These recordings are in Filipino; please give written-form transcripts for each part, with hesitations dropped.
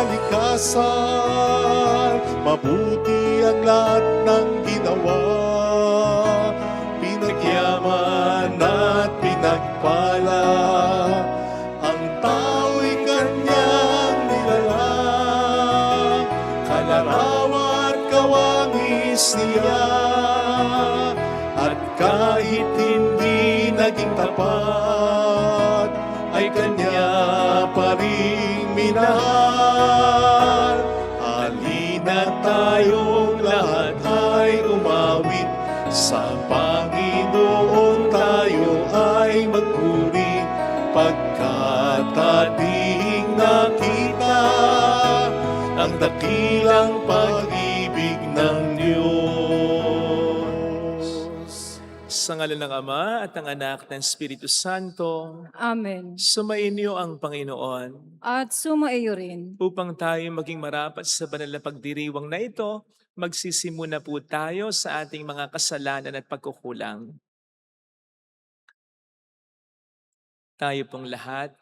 kalikasan. Mabuti ang lahat ng ginawa, pinagyaman at pinagpala. Ang tao'y kanyang nilalang, kalarawan at kawangis niya. At kahit hindi naging tapat, ay kanya pa rin minahal. Halina tayong lahat ay umawit, sa Panginoon tayo ay magpuri, pagkat ating nakita ang dakilang pag-ibig ng Diyos. Sa ngalan ng Ama at ng Anak ng Espiritu Santo, Amen. sumainyo ang Panginoon. At sumaiyo rin. Upang tayo maging marapat sa banal na pagdiriwang na ito, magsisimuna po tayo sa ating mga kasalanan at pagkukulang. Tayo pong lahat,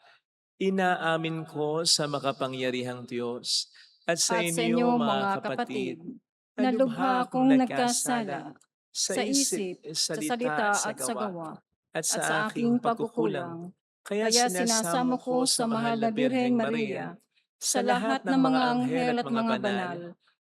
inaamin ko sa makapangyarihang Diyos at sa inyo mga kapatid, na lubha akong nagkasala sa isip, sa salita at sa gawa, at at sa aking pagkukulang. Kaya sinasamo ko sa mahal na Birheng Maria, sa lahat ng mga anghel at mga banal,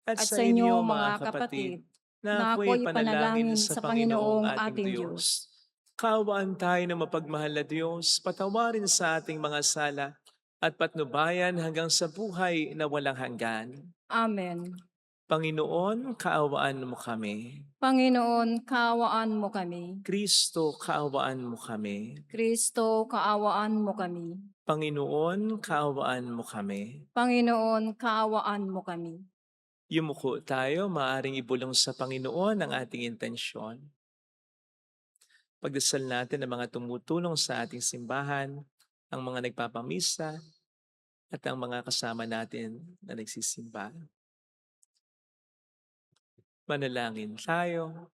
at sa inyo mga kapatid, na ako'y panalangin sa Panginoong ating Diyos. Kaawaan tayo ng mapagmahal na Diyos, patawarin sa ating mga sala at patnubayan hanggang sa buhay na walang hanggan. Amen. Panginoon, kaawaan mo kami. Panginoon, kaawaan mo kami. Kristo, kaawaan mo kami. Kristo, kaawaan mo kami. Panginoon, kaawaan mo kami. Panginoon, kaawaan mo kami. Yumuko tayo, maaring ibulong sa Panginoon ang ating intensyon. Pagdasal natin ang mga tumutulong sa ating simbahan, ang mga nagpapamisa, at ang mga kasama natin na nagsisimba. Manalangin tayo.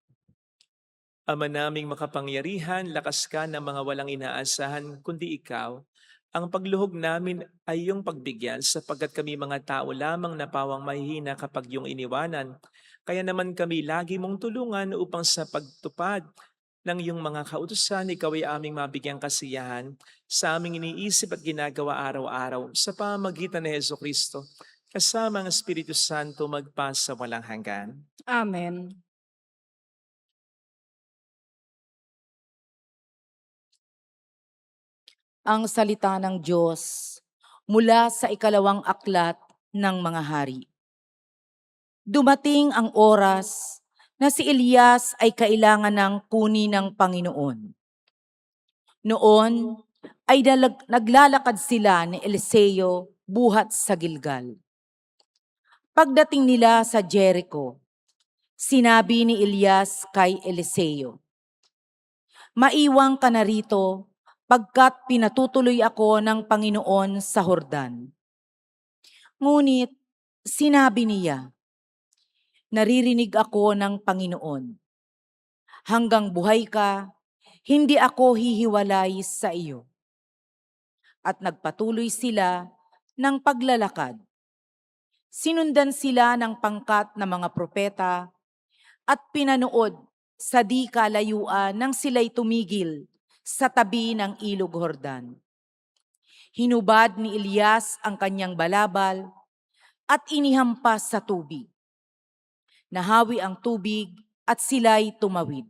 Ama naming makapangyarihan, lakas ka ng mga walang inaasahan kundi ikaw. Ang pagluhog namin ay iyong pagbigyan sapagkat kami mga tao lamang na pawang mahihina kapag iyong iniwanan. Kaya naman kami lagi mong tulungan upang sa pagtupad ng iyong mga kautusan, ikaw ay aming mabigyang kasiyahan sa aming iniisip at ginagawa araw-araw sa pamamagitan ni Jesucristo. Kasama ang Espiritu Santo magpa sa walang hanggan. Amen. Ang salita ng Diyos mula sa ikalawang aklat ng mga hari. Dumating ang oras na si Elias ay kailangan ng kunin ng Panginoon. Noon ay naglalakad sila ni Eliseo buhat sa Gilgal. Pagdating nila sa Jericho, sinabi ni Elias kay Eliseo, "Maiwang ka na rito pagkat pinatutuloy ako ng Panginoon sa Hordan." Ngunit sinabi niya, "Naririnig ako ng Panginoon. Hanggang buhay ka, hindi ako hihiwalay sa iyo." At nagpatuloy sila ng paglalakad. Sinundan sila ng pangkat na mga propeta at pinanood sa di kalayuan nang sila'y tumigil sa tabi ng ilog Hordan. Hinubad ni Elias ang kanyang balabal at inihampas sa tubig. Nahawi ang tubig at sila'y tumawid.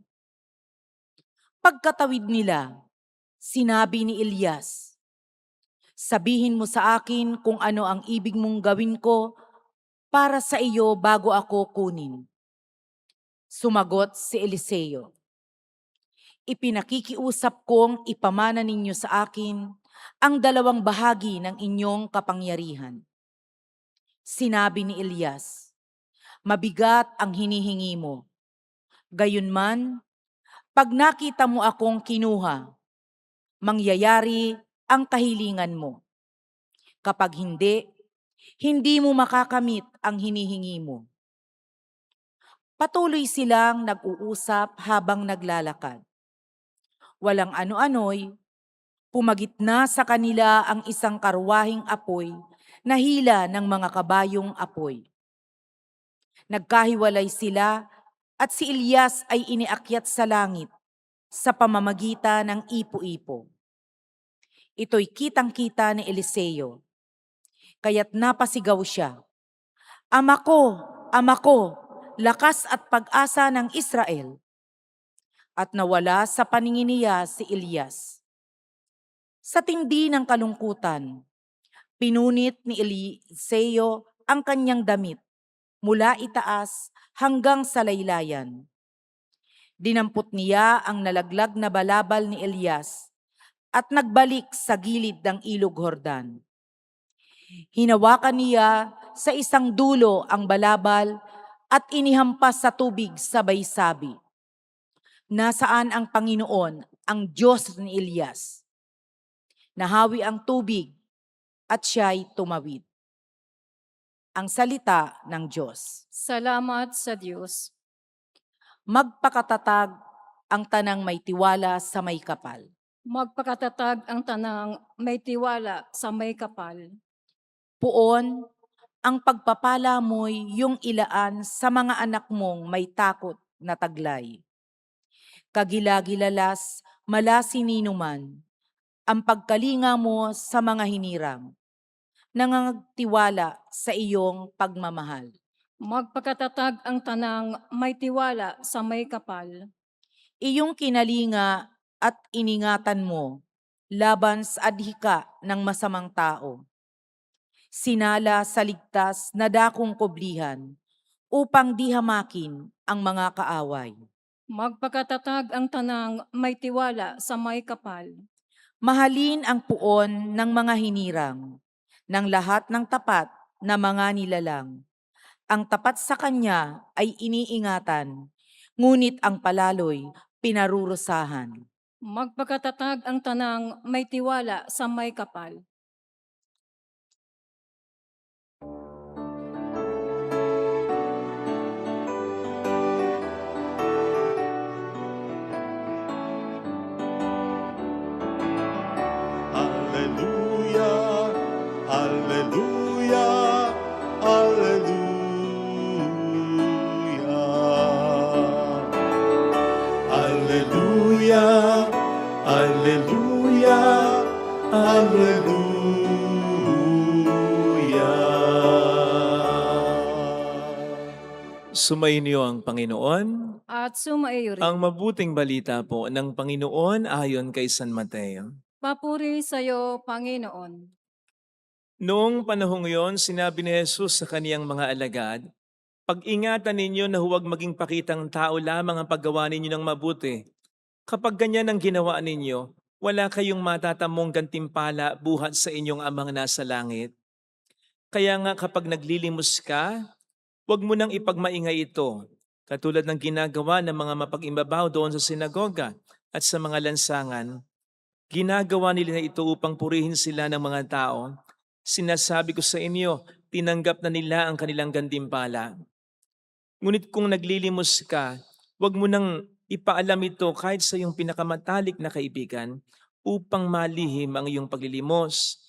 Pagkatawid nila, sinabi ni Elias, "Sabihin mo sa akin kung ano ang ibig mong gawin ko para sa iyo bago ako kunin." Sumagot si Eliseo, "Ipinakikiusap kong ipamana ninyo sa akin ang dalawang bahagi ng inyong kapangyarihan." Sinabi ni Elias, "Mabigat ang hinihingi mo. Gayunman, pag nakita mo akong kinuha, mangyayari ang kahilingan mo. Kapag hindi, hindi mo makakamit ang hinihingi mo." Patuloy silang nag-uusap habang naglalakad. Walang ano-ano'y, pumagitna sa kanila ang isang karwaheng apoy nahila ng mga kabayong apoy. Nagkahiwalay sila at si Elias ay iniakyat sa langit sa pamamagitan ng ipo-ipo. Ito'y kitang-kita ni Eliseo, kaya't napasigaw siya, Ama ko, lakas at pag-asa ng Israel. At nawala sa paningin niya si Elias. Sa tindi ng kalungkutan, pinunit ni Eliseo ang kanyang damit mula itaas hanggang sa laylayan. Dinampot niya ang nalaglag na balabal ni Elias at nagbalik sa gilid ng ilog Jordan. Hinawakan niya sa isang dulo ang balabal at inihampas sa tubig sabay-sabi. Nasaan ang Panginoon, ang Diyos ni Elias? Nahawi ang tubig at siya'y tumawid. Ang salita ng Diyos. Salamat sa Diyos. Magpakatatag ang tanang may tiwala sa may kapal. Magpakatatag ang tanang may tiwala sa may kapal. Puon, ang pagpapala mo'y yung ilaan sa mga anak mong may takot na taglay. Kagilagilalas, malasininuman, ang pagkalinga mo sa mga hinirang, nangangagtiwala sa iyong pagmamahal. Magpakatatag ang tanang may tiwala sa may kapal. Iyong kinalinga at iningatan mo laban sa adhika ng masamang tao. Sinala sa ligtas na dakong kublihan upang di hamakin ang mga kaaway. Magpakatatag ang tanang may tiwala sa may kapal. Mahalin ang puon ng mga hinirang, ng lahat ng tapat na mga nilalang. Ang tapat sa kanya ay iniingatan, ngunit ang palaloy pinarurusahan. Magpakatatag ang tanang may tiwala sa may kapal. Hallelujah, Hallelujah, Hallelujah. Hallelujah, Hallelujah, Hallelujah. Sumainyo ang Panginoon. At sumaiyo rin. Ang mabuting balita po ng Panginoon ayon kay San Mateo. Papuri sa iyo, Panginoon. Noong panahong iyon, sinabi ni Jesus sa kaniyang mga alagad, pag-ingatan ninyo na huwag maging pakitang tao lamang ang paggawa ninyo ng mabuti. Kapag ganyan ang ginawa ninyo, wala kayong matatamong gantimpala buhat sa inyong amang nasa langit. Kaya nga kapag naglilimos ka, huwag mo nang ipagmaingay ito, katulad ng ginagawa ng mga mapag-imbabaw doon sa sinagoga at sa mga lansangan. Ginagawa nila ito upang purihin sila ng mga tao. Sinasabi ko sa inyo, tinanggap na nila ang kanilang gantimpala. Ngunit kung naglilimos ka, huwag mo nang ipaalam ito kahit sa iyong pinakamatalik na kaibigan upang malihim ang iyong paglilimos.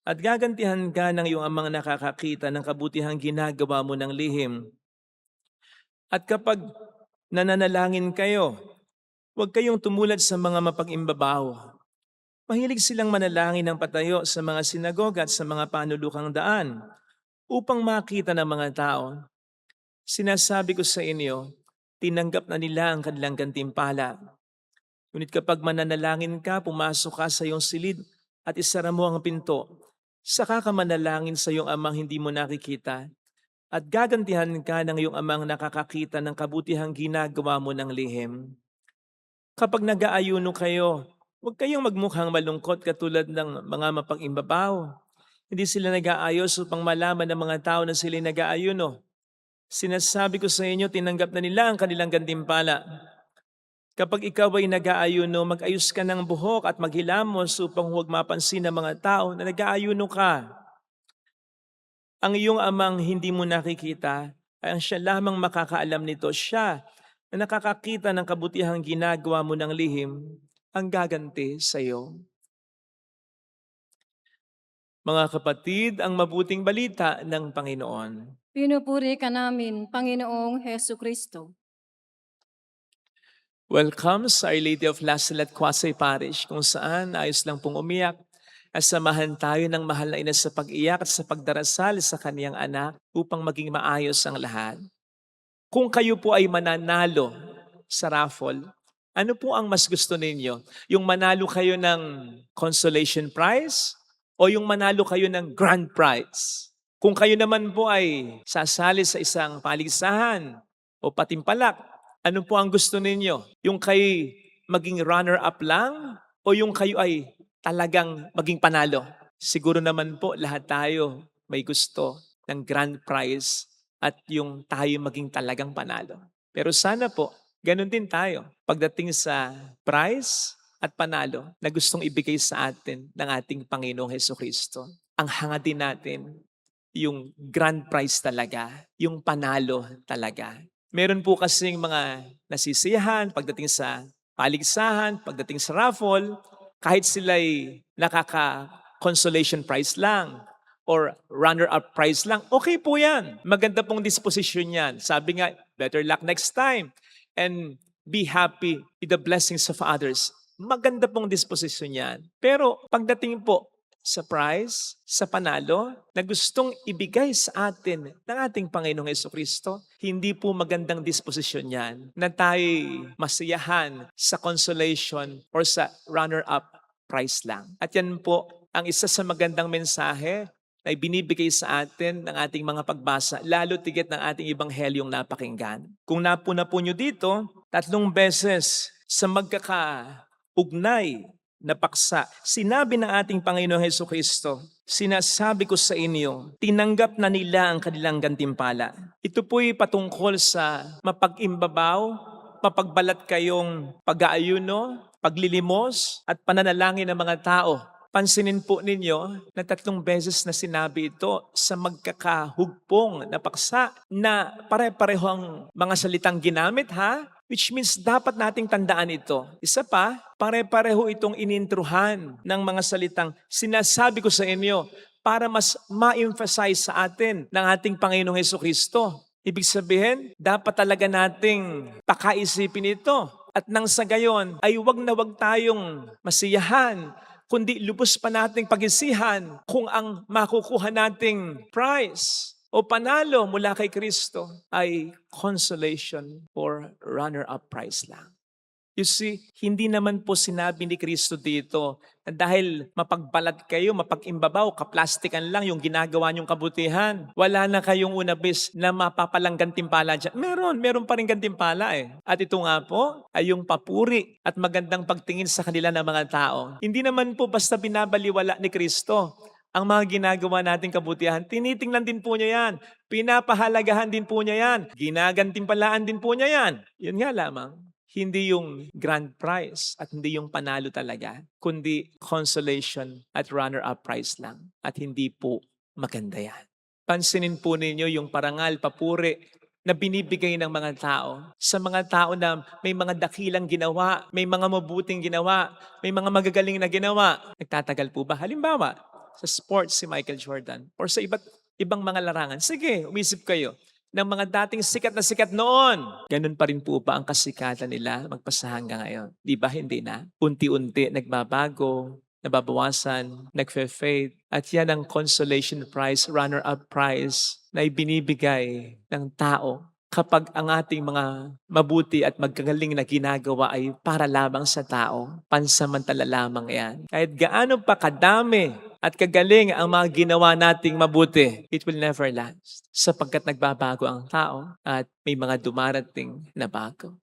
At gagantihan ka ng iyong amang nakakakita ng kabutihang ginagawa mo ng lihim. At kapag nananalangin kayo, huwag kayong tumulad sa mga mapag-imbabaw. Mahilig silang manalangin ng patayo sa mga sinagoga at sa mga panulukang daan upang makita ng mga tao. Sinasabi ko sa inyo, tinanggap na nila ang kanilang gantimpala. Ngunit kapag mananalangin ka, pumasok ka sa iyong silid at isara mo ang pinto, saka ka manalangin sa iyong amang hindi mo nakikita at gagantihan ka ng iyong amang nakakakita ng kabutihang ginagawa mo ng lihim. Kapag nag-aayuno kayo, huwag kayong magmukhang malungkot katulad ng mga mapag-imbabaw. Hindi sila nag-aayos upang malaman ng mga tao na sila nag-aayuno. Sinasabi ko sa inyo, tinanggap na nila ang kanilang gantimpala. Kapag ikaw ay nag-aayuno, mag-ayos ka ng buhok at maghilamos upang huwag mapansin ng mga tao na nag-aayuno ka. Ang iyong amang hindi mo nakikita ay ang siya lamang makakaalam nito. Siya na nakakakita ng kabutihang ginagawa mo ng lihim ang gaganti sa iyo. Mga kapatid, ang mabuting balita ng Panginoon. Pinupuri ka namin, Panginoong Hesu Kristo. Welcome sa Our Lady of Lasalle Quasay Parish, kung saan ayos lang pong umiyak at samahan tayo ng mahal na ina sa pag-iyak at sa pagdarasal sa kaniyang anak upang maging maayos ang lahat. Kung kayo po ay mananalo sa raffle, ano po ang mas gusto ninyo? Yung manalo kayo ng consolation prize o yung manalo kayo ng grand prize? Kung kayo naman po ay sasali sa isang paligsahan o patimpalak, ano po ang gusto ninyo? Yung kayo maging runner-up lang o yung kayo ay talagang maging panalo? Siguro naman po lahat tayo may gusto ng grand prize at yung tayo maging talagang panalo. Pero sana po, ganun din tayo pagdating sa prize at panalo na gustong ibigay sa atin ng ating Panginoong Hesukristo. Ang hanga din natin, yung grand prize talaga, yung panalo talaga. Meron po kasing mga nasisiyahan pagdating sa paligsahan, pagdating sa raffle, kahit sila'y nakaka-consolation prize lang or runner-up prize lang, okay po yan. Maganda pong disposition yan. Sabi nga, better luck next time. And be happy with the blessings of others. Maganda pong disposition yan. Pero pagdating po sa prize, sa panalo, na gustong ibigay sa atin ng ating Panginoong Hesukristo, hindi po magandang disposisyon yan na tayo masiyahan sa consolation or sa runner-up prize lang. At yan po ang isa sa magandang mensahe na ibinibigay sa atin ng ating mga pagbasa, lalo tigit ng ating Ebanghelyong napakinggan. Kung napuna po nyo dito, 3 beses sa magkakaugnay na paksa, sinabi ng ating Panginoong Hesukristo, sinasabi ko sa inyo, tinanggap na nila ang kanilang gantimpala. Ito po'y patungkol sa mapag-imbabaw, mapagbalat kayong pag-aayuno, paglilimos, at pananalangin ng mga tao. Pansinin po ninyo na 3 beses na sinabi ito sa magkakahugpong na paksa na pare-parehong mga salitang ginamit ha? Which means dapat nating tandaan ito. Isa pa, pare-pareho itong inintruhan ng mga salitang sinasabi ko sa inyo para mas ma-emphasize sa atin ng ating Panginoong Hesukristo. Ibig sabihin, dapat talaga nating pakaisipin ito. At nang sa gayon ay wag na wag tayong masiyahan, kundi lubos pa nating pag-isihan kung ang makukuha nating prize o panalo mula kay Kristo ay consolation or runner-up prize lang. You see, hindi naman po sinabi ni Kristo dito na dahil mapagbalat kayo, mapag-imbabaw, kaplastikan lang yung ginagawa niyong kabutihan. Wala na kayong unabis na mapapalang gantimpala dyan. Meron pa rin gantimpala eh. At ito nga po ay yung papuri at magandang pagtingin sa kanila ng mga tao. Hindi naman po basta binabaliwala ni Kristo ang mga ginagawa nating kabutihan. Tinitingnan din po niya yan. Pinapahalagahan din po niya yan. Ginagantimpalaan din po niya yan. Yun nga lamang. Hindi yung grand prize at hindi yung panalo talaga, kundi consolation at runner-up prize lang. At hindi po maganda yan. Pansinin po ninyo yung parangal, papuri na binibigay ng mga tao sa mga tao na may mga dakilang ginawa, may mga mabuting ginawa, may mga magagaling na ginawa. Nagtatagal po ba? Halimbawa, sa sports si Michael Jordan or sa ibang mga larangan. Sige, umisip kayo ng mga dating sikat na sikat noon. Ganun pa rin po ba ang kasikatan nila magpasa hanggang ngayon? Di ba hindi na? Unti-unti nagbabago, nababawasan, nagfe-fade. At yan ang consolation prize, runner-up prize na ibinibigay ng tao kapag ang ating mga mabuti at magkagaling na ginagawa ay para lamang sa tao. Pansamantala lamang yan. Kahit gaano pa kadami at kagaling ang mga ginawa nating mabuti, it will never last. Sapagkat nagbabago ang tao at may mga dumarating na bago.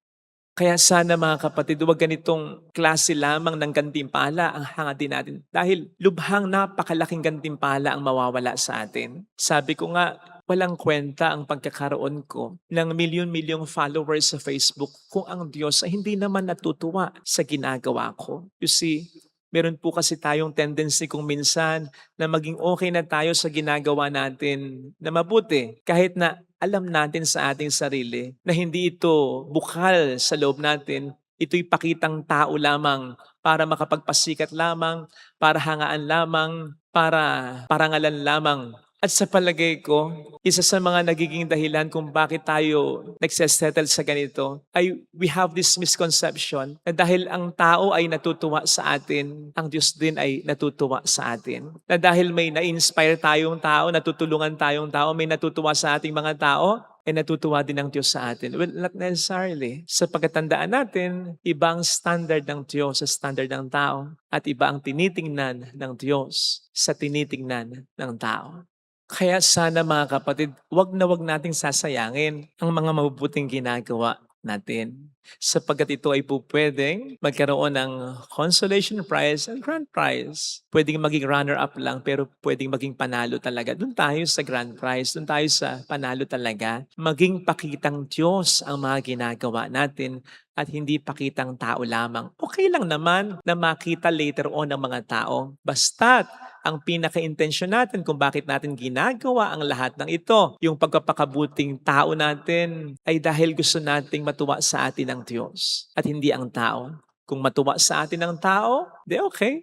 Kaya sana mga kapatid, huwag ganitong klase lamang ng gantimpala ang hanga din natin. Dahil lubhang napakalaking gantimpala ang mawawala sa atin. Sabi ko nga, walang kwenta ang pagkakaroon ko ng milyon-milyong followers sa Facebook kung ang Diyos ay hindi naman natutuwa sa ginagawa ko. You see, meron po kasi tayong tendency kung minsan na maging okay na tayo sa ginagawa natin na mabuti. Kahit na alam natin sa ating sarili na hindi ito bukal sa loob natin, Ito'y pakitang tao lamang para makapagpasikat lamang, para hangaan lamang, para parangalan lamang. At sa palagay ko, isa sa mga nagiging dahilan kung bakit tayo nagsesettle sa ganito ay we have this misconception na dahil ang tao ay natutuwa sa atin, ang Diyos din ay natutuwa sa atin. Na dahil may na-inspire tayong tao, natutulungan tayong tao, may natutuwa sa ating mga tao, ay natutuwa din ang Diyos sa atin. Well, not necessarily. Sa pagkatandaan natin, iba ang standard ng Diyos sa standard ng tao at iba ang tinitingnan ng Diyos sa tinitingnan ng tao. Kaya sana mga kapatid, wag na wag nating sasayangin ang mga mabubuting ginagawa natin. Sapagkat ito ay po pwedeng magkaroon ng consolation prize and grand prize. Pwedeng maging runner-up lang pero pwedeng maging panalo talaga. Doon tayo sa grand prize, doon tayo sa panalo talaga. Maging pakitang Diyos ang mga ginagawa natin at hindi pakitang tao lamang. Okay lang naman na makita later on ng mga tao. Basta't ang pinaka-intensyon natin kung bakit natin ginagawa ang lahat ng ito, yung pagpapakabuting tao natin, ay dahil gusto nating matuwa sa atin ang Diyos at hindi ang tao. Kung matuwa sa atin ang tao, di okay.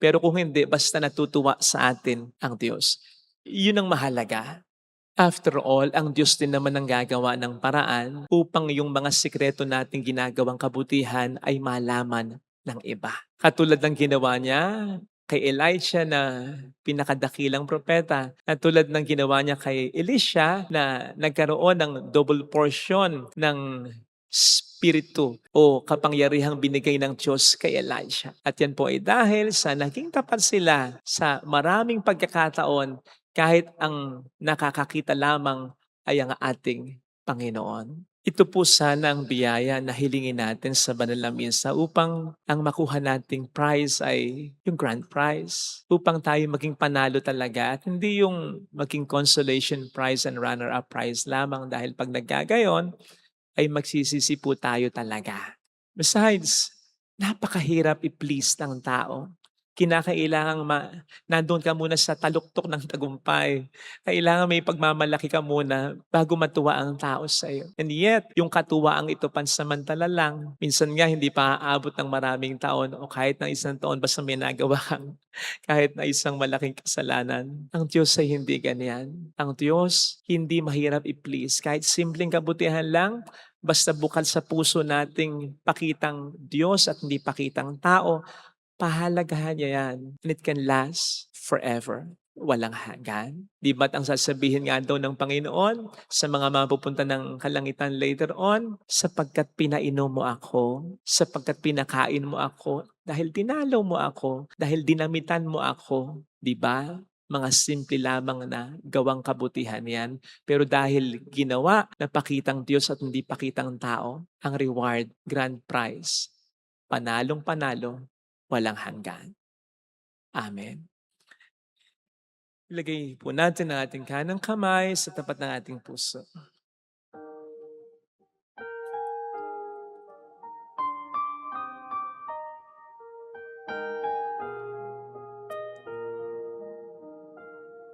Pero kung hindi, basta natutuwa sa atin ang Diyos. Yun ang mahalaga. After all, ang Diyos din naman ang gagawa ng paraan upang yung mga sikreto nating ginagawang kabutihan ay malaman ng iba. Katulad ng ginawa niya kay Elisha na pinakadakilang propeta, at tulad ng ginawa niya kay Elisha na nagkaroon ng double portion ng spiritu o kapangyarihang binigay ng Diyos kay Elisha. At yan po ay dahil sa naging tapat sila sa maraming pagkakataon kahit ang nakakakita lamang ay ang ating Panginoon. Ito po sana ang biyaya na hilingin natin sa banal na misa upang ang makuha nating prize ay yung grand prize. Upang tayo maging panalo talaga at hindi yung maging consolation prize and runner-up prize lamang dahil pag naggagayon ay magsisisi po tayo talaga. Besides, napakahirap i-please ng tao. Kinakailangang nandun ka muna sa taluktok ng tagumpay. Kailangan may pagmamalaki ka muna bago matuwa ang tao sa iyo. And yet, yung katuwaang ito pansamantala lang. Minsan nga hindi pa aabot ng maraming taon o kahit ng isang taon basta may nagawa kang kahit na isang malaking kasalanan. Ang Diyos ay hindi ganyan. Ang Diyos hindi mahirap i-please. Kahit simpleng kabutihan lang, basta bukal sa puso nating pakitang Diyos at hindi pakitang tao, pahalagahan niya yan. And it can last forever. Walang hanggan. Di ba't ang sasabihin nga daw ng Panginoon sa mga mapupunta ng kalangitan later on, sapagkat pinainom mo ako, sapagkat pinakain mo ako, dahil dinalaw mo ako, dahil dinamitan mo ako. Di ba? Mga simple lamang na gawang kabutihan yan. Pero dahil ginawa na pakitang Diyos at hindi pakitang tao, ang reward, grand prize, panalong panalo, walang hanggan. Amen. Ilagay po natin ang ating kanang kamay sa tapat ng ating puso.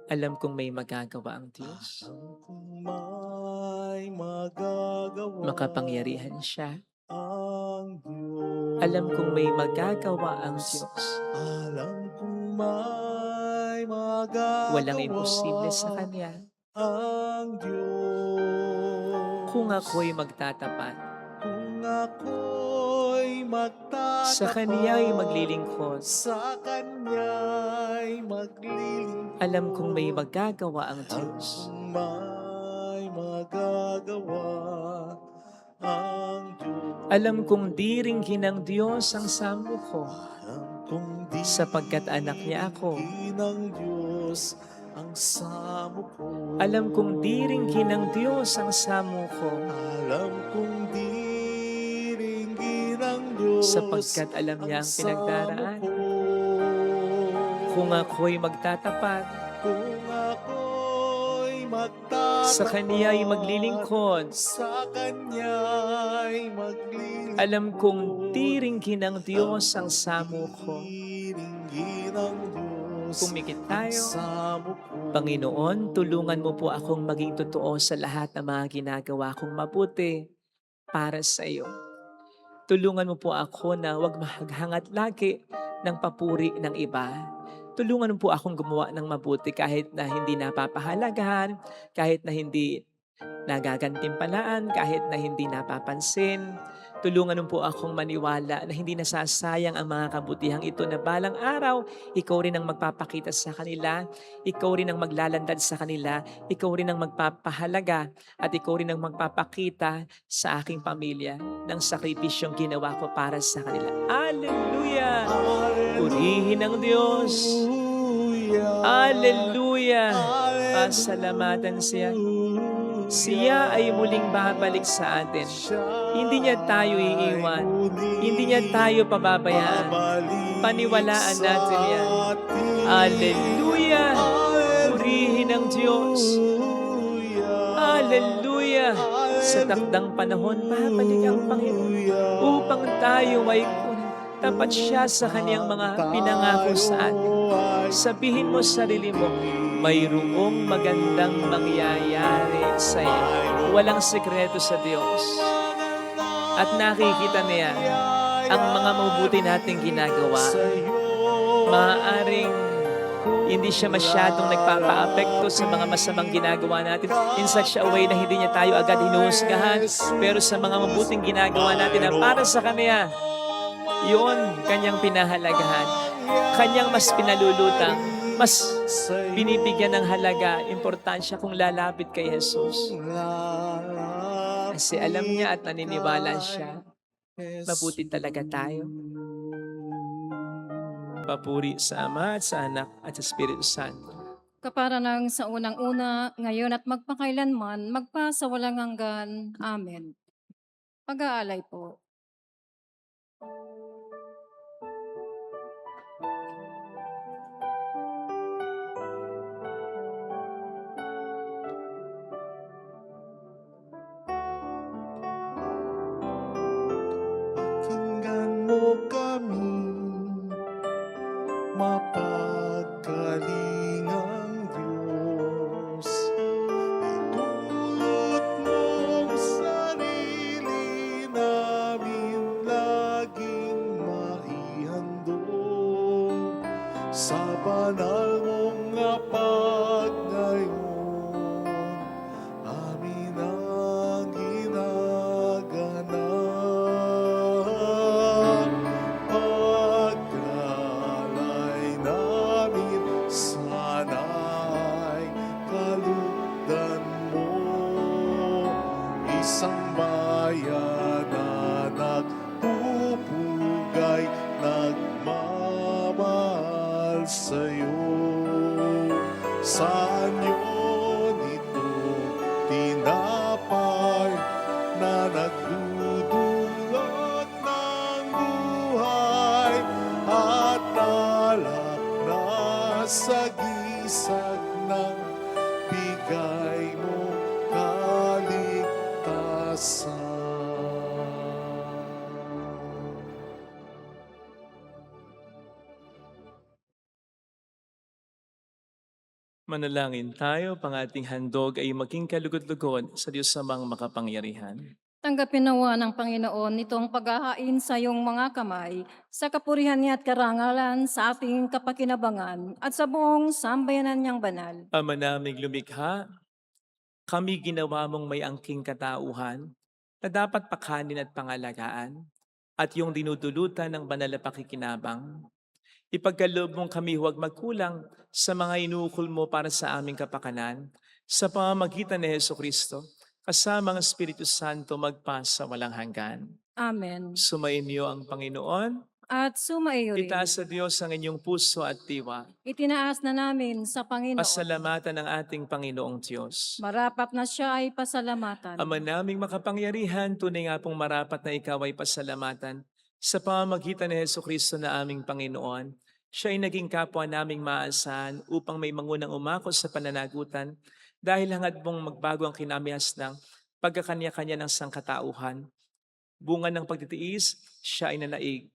Alam kong may magagawa ang Diyos. Kung may magagawa Makapangyarihan siya. ang Diyos. Alam kong may magagawa ang Diyos. Alam kong may magagawa Walang imposible sa Kanya. ang Diyos. Kung ako'y magtatapat, Kung ako'y magtatapat sa Kaniya'y maglilingkod, sa Kanya'y maglilingkod. alam kong may magagawa ang Diyos. Kung may magagawa ang Diyos. Alam kong di ringgin ng Diyos ang samo ko, Alam kong di sapagkat anak niya ako. ng Diyos ang samo ko. Alam kong di ringgin ng Diyos ang samo ko, Alam kong di ringgin ng Diyos sapagkat alam niya ang pinagdaraan. samo ko. Kung ako'y magtatapat, Kung ako'y magtatapat sa Kaniya'y maglilingkod, sa Kanya'y maglilingkod. alam kong di ringgin ng Diyos ang samo ko. Ringgin ng Diyos Pumikit tayo. samo ko. Panginoon, tulungan mo po akong maging totoo sa lahat ng mga ginagawa kong mabuti para sa iyo. Tulungan mo po ako na huwag mahaghangat lagi ng papuri ng iba. Tulungan mo po akong gumawa ng mabuti kahit na hindi napapahalagahan, kahit na hindi nagagantimpalaan, kahit na hindi napapansin. Tulungan mo po akong maniwala na hindi nasasayang ang mga kabutihang ito na balang araw, ikaw rin ang magpapakita sa kanila, ikaw rin ang maglalandad sa kanila, ikaw rin ang magpapahalaga, at ikaw rin ang magpapakita sa aking pamilya ng sakripisyong ginawa ko para sa kanila. Hallelujah! Purihin ang Diyos. Hallelujah! Pasalamatan siya. Siya ay muling babalik sa atin. Hindi niya tayo iiwan. Hindi niya tayo pababayaan. Paniwalaan natin yan. Hallelujah! Purihin ang Diyos. Hallelujah! Sa takdang panahon, babalik ang Panginoon upang tayo ay tapat siya sa kanyang mga pinangako sa atin. Sabihin mo sa sarili mo, mayroong magandang mangyayari sa iyo. Walang sekreto sa Diyos. At nakikita niya ang mga mabuti nating ginagawa. Maaaring hindi siya masyadong nagpapa-apekto sa mga masamang ginagawa natin in such a way na hindi niya tayo agad hinuhusgahan. Pero sa mga mabuting ginagawa natin na para sa Kanya, yun kanyang pinahalagahan. Kanyang mas pinalulutang, mas binibigyan ng halaga, importansya kung lalapit kay Jesus. Kasi alam niya at naniniwala siya, mabuti talaga tayo. Papuri sa Ama at sa Anak at sa Espiritu Santo. Kapara ng sa unang-una, ngayon at magpakailanman, magpa sa walang hanggan. Amen. Pag-aalay po. Pakinggan mo kami, mapagkalingang Diyos. Itulot mong sarili namin laging maihandog sa banal mong ngapag ngayon. Amin ang ginaganap. Pagkalay namin sana'y kalugdan mo. Isang bayan na nagpupugay, nagmamahal sa'yo. Saan yun itong tinapay na nagdudulot ng buhay at alak na sagisag ng bigay mo kaligtasan. Manalangin tayo, pang ating handog ay maging kalugod-lugod sa Diyos samang makapangyarihan. Tanggapin nawa ng Panginoon itong paghahain sa iyong mga kamay, sa kapurihan niya at karangalan sa ating kapakinabangan at sa buong sambayanan niyang banal. Ama naming lumikha, kami ginawa mong may angking katauhan na dapat pakanin at pangalagaan at yung dinudulutan ng banal na pakikinabang. Ipagkaloob mong kami huwag magkulang sa mga inuukol mo para sa aming kapakanan sa pamamagitan ni Jesucristo kasama ang Espiritu Santo magpa sa walang hanggan. Amen. Sumainyo ang Panginoon. At sumaiyo rin. Itaas sa Diyos ang inyong puso at diwa. Itinaas na namin sa Panginoon. Pasalamatan ng ating Panginoong Diyos. Marapat na siya ay pasalamatan. Ama naming makapangyarihan, tunay nga pong marapat na ikaw ay pasalamatan sa pamamagitan ni Jesucristo na aming Panginoon. Siya ay naging kapwa naming maasahan upang may mangunang umako sa pananagutan dahil hangad mong magbago ang kinamihas ng pagkakanya-kanya ng sangkatauhan. Bunga ng pagtitiis, siya ay nanaig.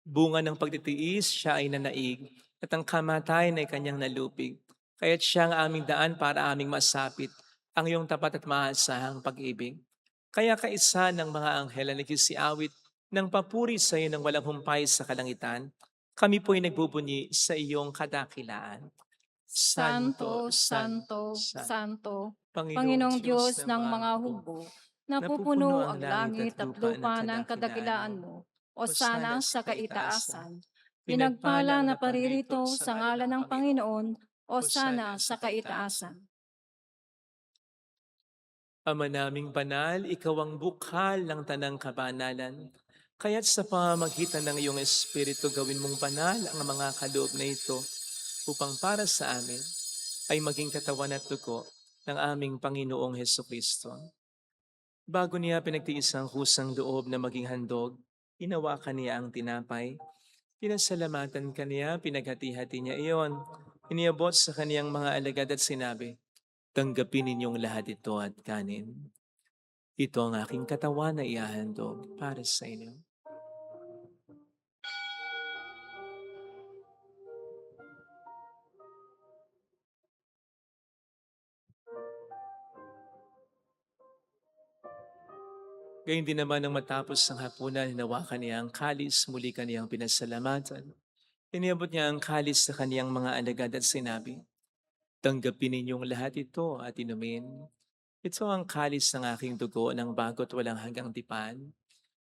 Bunga ng pagtitiis, siya ay nanaig, at ang kamatayan ay kanyang nalupig. Kaya't siya ang aming daan para aming masapit ang iyong tapat at maasahang pag-ibig. Kaya kaisa ng mga anghel na nagsisiawit ng papuri sa iyo ng walang humpay sa kalangitan, kami po'y nagbubunyi sa iyong kadakilaan. Santo, Santo, Santo, Panginoong Panginoong Diyos ng mga hukbo, napupuno ang langit at lupa ng kadakilaan mo. O sana sa kaitaasan. Pinagpala na paririto sa ngalan ng Panginoon, o sana sa kaitaasan. Ama naming banal, ikaw ang bukal ng tanang kabanalan. Kaya't sa pamamagitan ng iyong Espiritu gawin mong banal ang mga kaloob na ito upang para sa amin ay maging katawan at dugo ng aming Panginoong Hesukristo. Bago niya pinagtiis ang kusang loob na maging handog, hinawakan niya ang tinapay. Pinasalamatan kaniya, pinaghati-hati niya iyon. Iniabot sa kaniyang mga alagad at sinabi, "Tanggapin ninyong lahat ito at kanin. Ito ang aking katawan na ihahandog para sa inyo." Gayun din naman nang matapos ang hapunan, hinawakan niya ang kalis, muli kaniyang pinasalamatan. Iniabot niya ang kalis sa kaniyang mga alagad at sinabi, "Tanggapin ninyong lahat ito at inumin. Ito ang kalis ng aking dugo ng bago't walang hanggang tipan.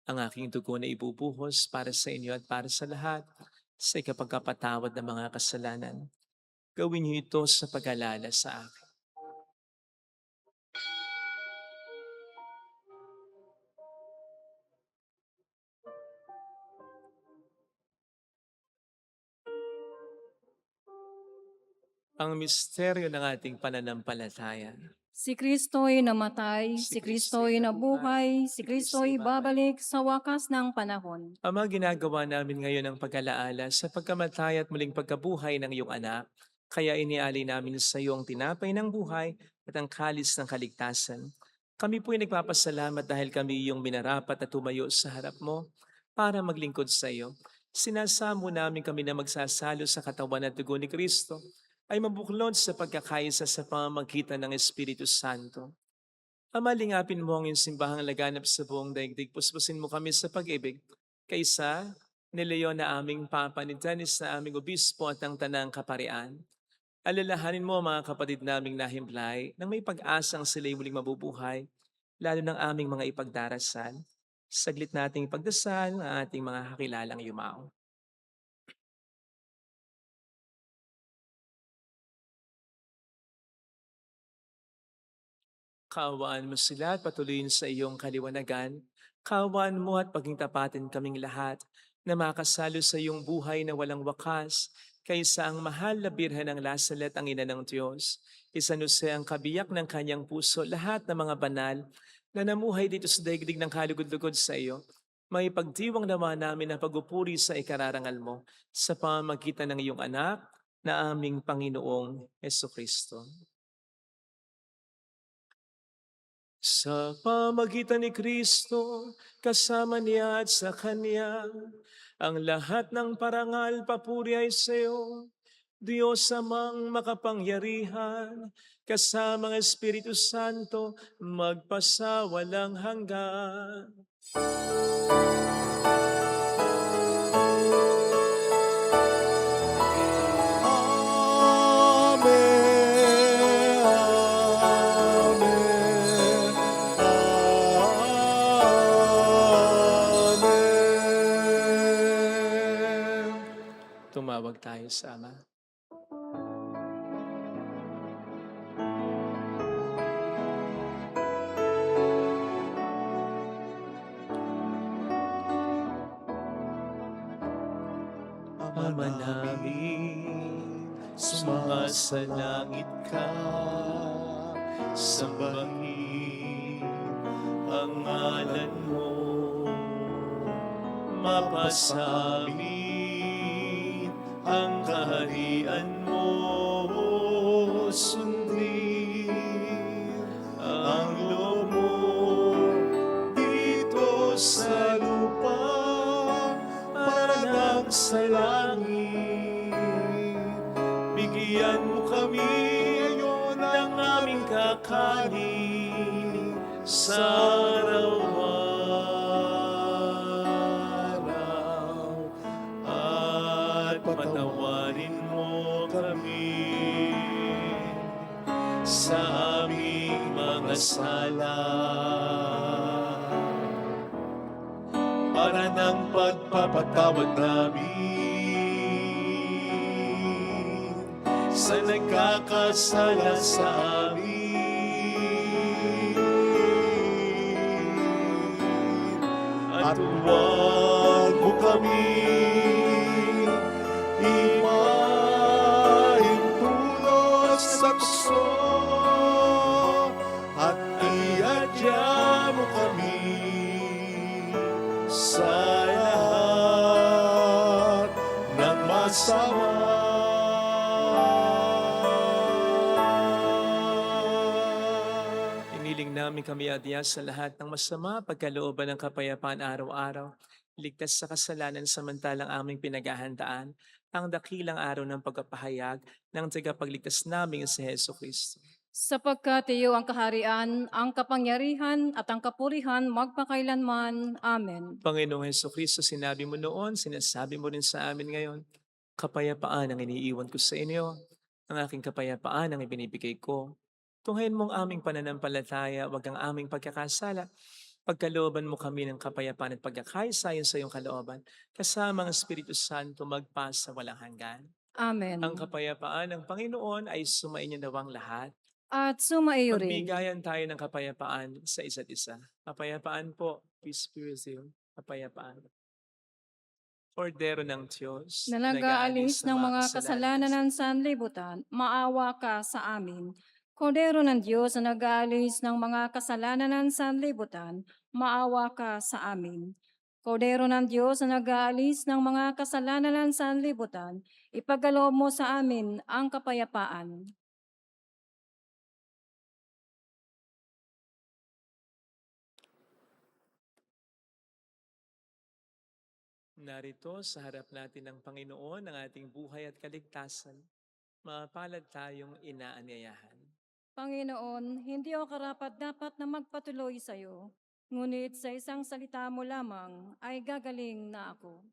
Ang aking dugo na ibubuhos para sa inyo at para sa lahat sa ikapagkapatawad ng mga kasalanan. Gawin niyo ito sa pag-alala sa akin." Ang misteryo ng ating pananampalataya. Si Kristo'y namatay, si Kristo'y nabuhay, si Kristo'y babalik sa wakas ng panahon. Ama, ginagawa namin ngayon ang pag-alaala sa pagkamatay at muling pagkabuhay ng iyong anak. Kaya inialay namin sa iyo ang tinapay ng buhay at ang kalis ng kaligtasan. Kami po'y nagpapasalamat dahil kami iyong minarapat at tumayo sa harap mo para maglingkod sa iyo. Sinasamo namin kami na magsasalo sa katawan at dugo ni Kristo ay mabuklod sa pagkakaisa sa pamamagitan ng Espiritu Santo. Ama, lingapin mo ang iyong simbahang laganap sa buong daigdig. Puspusin mo kami sa pag-ibig. Kaysa ni Leon na aming Papa, ni Dennis na aming Obispo at ang Tanang Kaparian. Alalahanin mo mga kapatid naming nahimlay nang may pag-asang sila'y muling mabubuhay, lalo ng aming mga ipagdarasal. Saglit nating ipagdasal ang ating mga kakilalang yumao. Kaawaan mo sila at patuloyin sa iyong kaliwanagan. Kaawaan mo at paging tapatin kaming lahat na makasalo sa iyong buhay na walang wakas, kaysa ang mahal na birhen ng Lasalet ang ina ng Diyos. Isanuse ang kabiyak ng kanyang puso lahat ng mga banal na namuhay dito sa daigdig ng kalugod-lugod sa iyo. May pagdiwang naman namin na pagupuri sa ikararangal mo sa pamamagitan ng iyong anak na aming Panginoong Hesukristo. Sa pamagitan ni Kristo, kasama niya at sa Kanya, ang lahat ng parangal papuri ay sa iyo, Diyos amang makapangyarihan, kasama ang Espiritu Santo, magpasawalang hanggan. Amen. Amen. Amen. Tumawag tayo sa Ama. Ama namin, sumasalangit ka, sambahin ang ngalan mo, mapasamin ang kaharian mo, sundin ang loob mo dito sa lupa para sa langit. Bigyan mo kami ngayon ng aming kakanin sa araw-araw. At patawarin mo kami sa aming mga sala, para ng pagpapatawad namin sa nagkakasala sa amin. At huwag mo kami ipaintulot sa tukso, at iadya mo kami sa lahat ng masama. Iniling namin kami adya sa lahat ng masama, pagkalooban ng kapayapaan araw-araw, ligtas sa kasalanan samantalang aming pinaghahandaan ang dakilang araw ng pagpapahayag ng tagapagligtas naming si Heso Kristo. Sapagkat iyo ang kaharian, ang kapangyarihan at ang kapurihan magpakailanman. Amen. Panginoong Heso Kristo, sinabi mo noon, sinasabi mo rin sa amin ngayon, kapayapaan ang iniiwan ko sa inyo, ang aking kapayapaan ang ibinibigay ko. Tunghayin mong aming pananampalataya, wag ang aming pagkakasala. Pagkalooban mo kami ng kapayapaan at pagkakaisa sa iyong kalooban, kasama ang Espiritu Santo magpasa walang hanggan. Amen. Ang kapayapaan ng Panginoon ay sumainyo nawang lahat. At sumaiyo rin. Magbigayan tayo ng kapayapaan sa isa't isa. Kapayapaan po, peace be with you. Kapayapaan. Kordero ng Diyos, Na nag-aalis ng mga kasalanan ng sanlibutan, maawa ka sa amin. Kordero ng Diyos na nag-aalis ng mga kasalanan ng sanlibutan, maawa ka sa amin. Kordero ng Diyos na nag-aalis ng mga kasalanan ng sanlibutan, ipagkaloob mo sa amin ang kapayapaan. Narito sa harap natin ng Panginoon ang ating buhay at kaligtasan. Mapalad tayong inaanyayahan. Panginoon, hindi ako karapat-dapat na magpatuloy sa iyo, ngunit sa isang salita mo lamang ay gagaling na ako.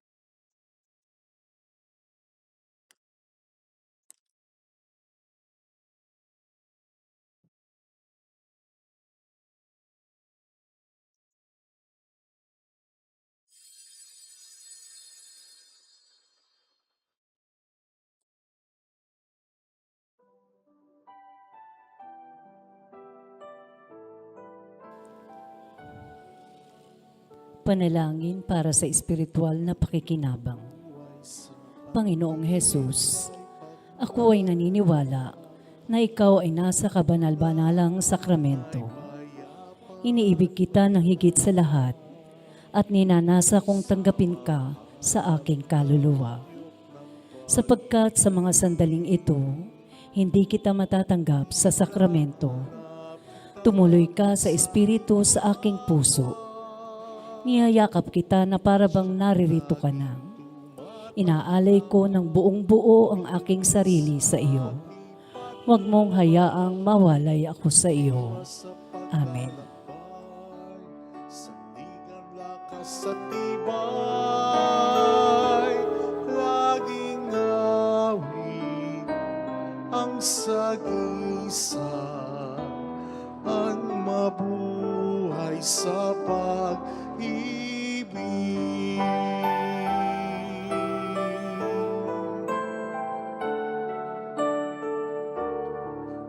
Panalangin para sa espiritual na pakikinabang. Panginoong Hesus, ako ay naniniwala na ikaw ay nasa kabanal-banalang sakramento. Iniibig kita ng higit sa lahat at ninanasa kong tanggapin ka sa aking kaluluwa. Sapagkat sa mga sandaling ito, hindi kita matatanggap sa sakramento. Tumuloy ka sa espiritu sa aking puso. Niyayakap kita na para bang naririto ka na. Inaalay ko ng buong buo ang aking sarili sa iyo. Huwag mong hayaang mawalay ako sa iyo. Amen. Sandigan lakas at tibay, laging awit ang sagisag, ang mabuhay sa pag-ibig.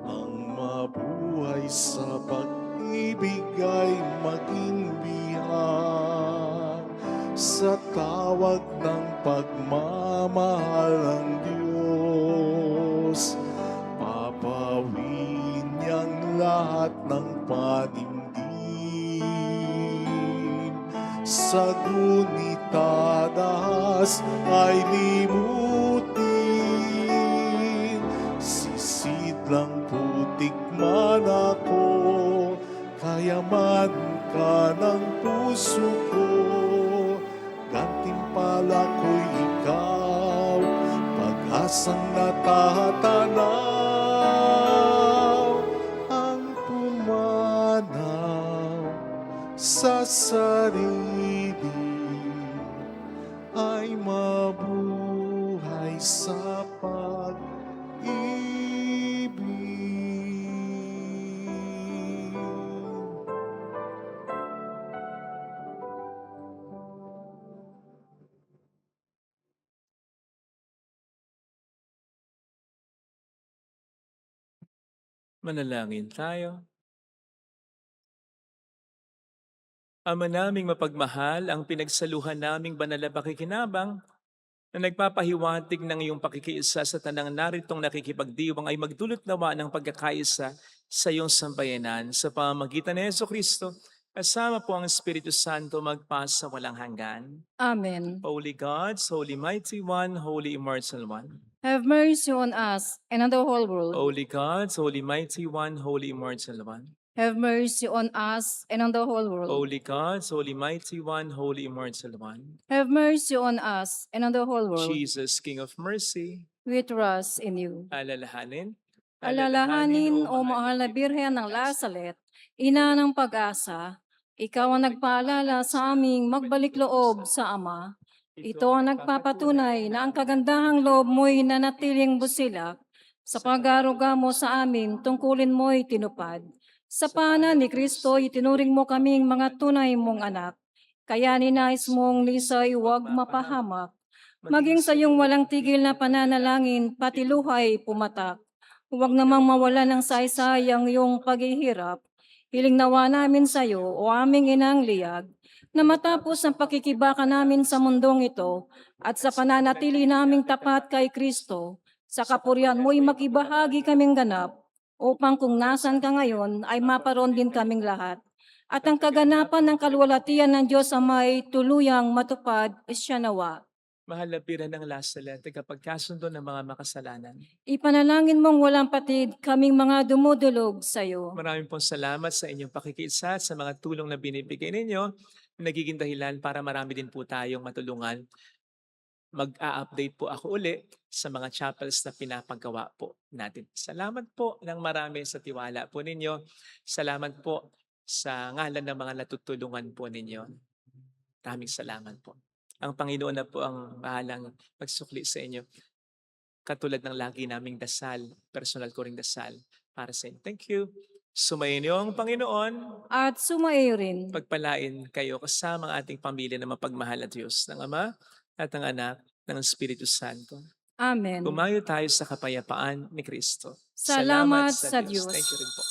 Ang mabuhay sa pag-ibig ay maging bihag sa tawag ng pagmamahal ng Diyos. Papawin niyang lahat ng panimdim, sa gunitadahas ay limutin. Sisidlang putik man ako, kayaman ka ng puso ko, gantimpala ko'y ikaw. ikaw, pag-asang natatanaw, ang pumanaw sa sarili ay mabuhay sa pag-ibig. Manalangin tayo. Ama naming mapagmahal, ang pinagsaluhan naming banal na pakikinabang na nagpapahiwatig ng iyong pakikiisa sa tanang naritong nakikipagdiwang ay magdulot nawa ng pagkakaisa sa iyong sambayanan sa pamamagitan ni Jesucristo, kasama po ang Espiritu Santo magpasa walang hanggan. Amen. Holy God, Holy Mighty One, Holy Immortal One. Have mercy on us and on the whole world. Holy God, Holy Mighty One, Holy Immortal One. Have mercy on us and on the whole world. Holy God, Holy Mighty One, Holy Immortal One. Have mercy on us and on the whole world. Jesus, King of Mercy, We trust in you. alalahanin. Alalahanin, O mahal na Birhen ng Lazaret, ina ng pag-asa, ikaw ang nagpaalala sa aming magbalik loob sa Ama. Ito ang nagpapatunay na ang kagandahang loob mo'y nanatiling busilak. Sa pag-aaruga mo sa amin, tungkulin mo'y tinupad. Sa pana ni Kristo, itinuring mo kaming mga tunay mong anak. Kaya ninais mong lisay huwag mapahamak. Maging sa iyong walang tigil na pananalangin, pati luhay pumatak. Huwag namang mawala ng saysay ang iyong paghihirap. Hiling nawa namin sa iyo, o aming inang liyag, na matapos ang pakikibaka namin sa mundong ito at sa pananatili naming tapat kay Kristo, sa kapurihan mo'y makibahagi kaming ganap, upang kung nasan ka ngayon ay maparoon din kaming lahat. At ang kaganapan ng kalwalatian ng Diyos Amay tuluyang matupad siya nawa. Mahal na Birhen ng Lazaret, tagapagkasundo ng mga makasalanan. Ipanalangin mong walang patid kaming mga dumudulog sa iyo. Maraming pong salamat sa inyong pakikiisa at sa mga tulong na binibigay ninyo. Nagiging dahilan para marami din po tayong matulungan. Mag-a-update po ako uli sa mga chapels na pinapagawa po natin. Salamat po ng marami sa tiwala po ninyo. Salamat po sa ngalan ng mga natutulungan po ninyo. Maraming salamat po. Ang Panginoon na po ang bahalang magsukli sa inyo. Katulad ng lagi naming dasal, personal ko ring dasal para sa inyo. Thank you. Sumayin niyo ang Panginoon. At sumayo rin. Pagpalain kayo kasama ang ating pamilya na mapagmahal at Diyos ng Ama at ng Anak ng Espiritu Santo. Amen. Kumayo tayo sa kapayapaan ni Kristo. Salamat sa Diyos. Thank you rin po.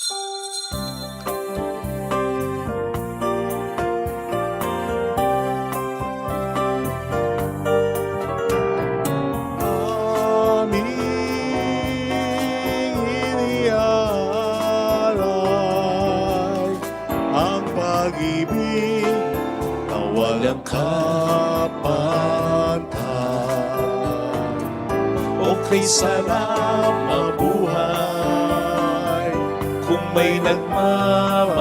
Aming inialay ang pag-ibig na walang kapantay. O kay sarap mabuhay kung may nagmamahal,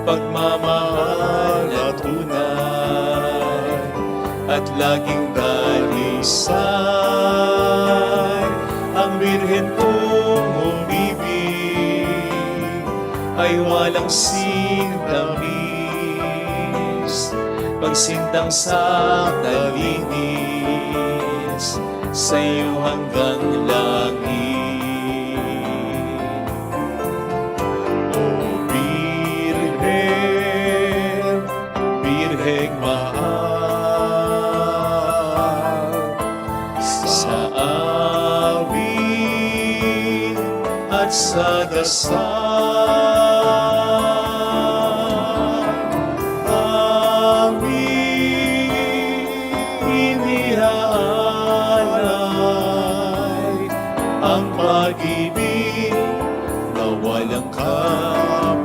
pagmamahal na tunay at laging dalisay. Ang Birhen kong umibig ay walang sintamis, pagsintang sa nalinis sa iyo hanggang langit. O Birhen, Birheng mahal, sa awit at sa dasal, aming inihaalay ang pag-ibig na walang kapantay.